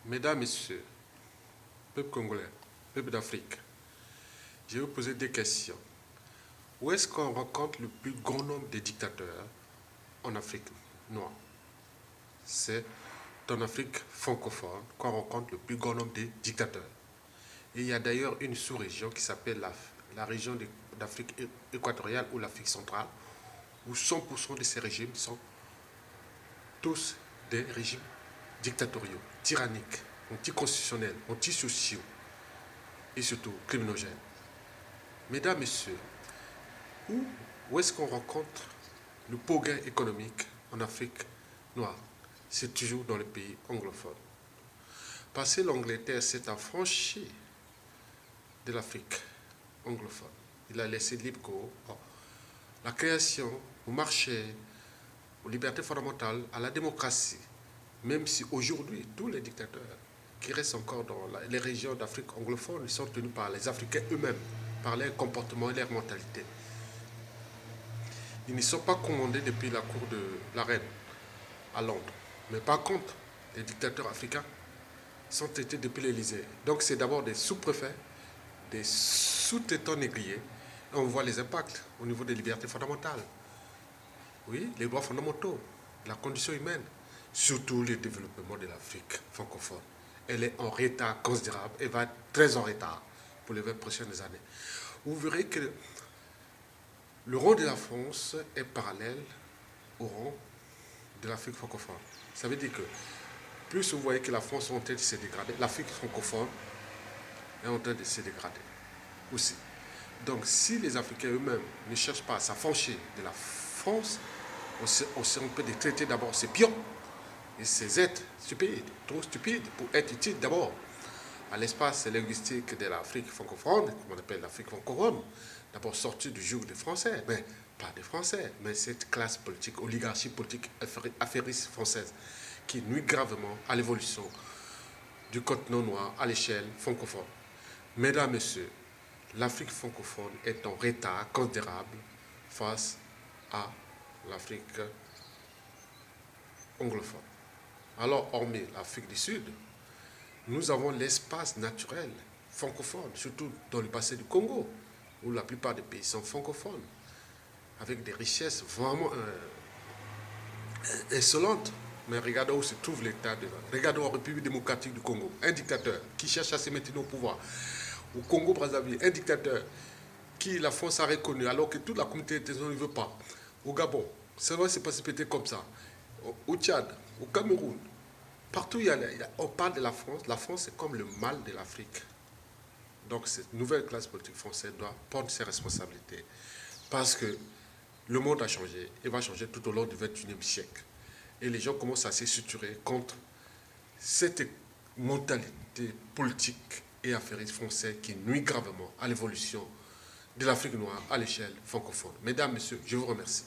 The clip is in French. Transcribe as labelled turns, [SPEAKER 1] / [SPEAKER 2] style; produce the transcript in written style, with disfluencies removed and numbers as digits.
[SPEAKER 1] Mesdames, Messieurs, peuple congolais, peuple d'Afrique, je vais vous poser des questions. Où est-ce qu'on rencontre le plus grand nombre de dictateurs en Afrique noire? C'est en Afrique francophone qu'on rencontre le plus grand nombre de dictateurs. Et il y a d'ailleurs une sous-région qui s'appelle la région d'Afrique équatoriale ou l'Afrique centrale, où 100% de ces régimes sont tous des régimes dictatoriaux, tyranniques, anticonstitutionnels, antisociaux et surtout criminogènes. Mesdames, Messieurs, où est-ce qu'on rencontre le progrès économique en Afrique noire? C'est toujours dans les pays anglophones. Parce que l'Angleterre s'est affranchie de l'Afrique anglophone. Il a laissé libre cours la création au marché, aux libertés fondamentales, à la démocratie. Même si aujourd'hui, tous les dictateurs qui restent encore dans les régions d'Afrique anglophone sont tenus par les Africains eux-mêmes, par leur comportement et leur mentalité. Ils ne sont pas commandés depuis la cour de la reine à Londres. Mais par contre, les dictateurs africains sont traités depuis l'Élysée. Donc c'est d'abord des sous-préfets, des sous-traitants négriers. Et on voit les impacts au niveau des libertés fondamentales. Oui, les droits fondamentaux, la condition humaine, surtout le développement de l'Afrique francophone. Elle est en retard considérable et va être très en retard pour les 20 prochaines années. Vous verrez que le rang de la France est parallèle au rang de l'Afrique francophone. Ça veut dire que plus vous voyez que la France est en train de se dégrader, l'Afrique francophone est en train de se dégrader aussi. Donc si les Africains eux-mêmes ne cherchent pas à s'affranchir de la France, on peut les traiter d'abord ces pions et ces êtres stupides, trop stupides pour être utiles d'abord à l'espace linguistique de l'Afrique francophone, qu'on appelle l'Afrique francophone, d'abord sortir du joug des Français, mais pas des Français, mais cette classe politique, oligarchie politique affairiste française, qui nuit gravement à l'évolution du continent noir à l'échelle francophone. Mesdames, Messieurs, l'Afrique francophone est en retard considérable face à l'Afrique anglophone. Alors, hormis l'Afrique du Sud, nous avons l'espace naturel francophone, surtout dans le bassin du Congo, où la plupart des pays sont francophones, avec des richesses vraiment insolentes. Mais regardons où se trouve l'État de... Regardons en République démocratique du Congo, un dictateur qui cherche à se maintenir au pouvoir. Au Congo-Brazzaville, un dictateur qui la France a reconnu alors que toute la communauté internationale ne veut pas. Au Gabon, ça va se passer peut-être comme ça. Au Tchad, au Cameroun, partout on parle de la France c'est comme le mal de l'Afrique. Donc cette nouvelle classe politique française doit prendre ses responsabilités. Parce que le monde a changé et va changer tout au long du XXIe siècle. Et les gens commencent à se structurer contre cette mentalité politique et affairiste française qui nuit gravement à l'évolution de l'Afrique noire à l'échelle francophone. Mesdames, Messieurs, je vous remercie.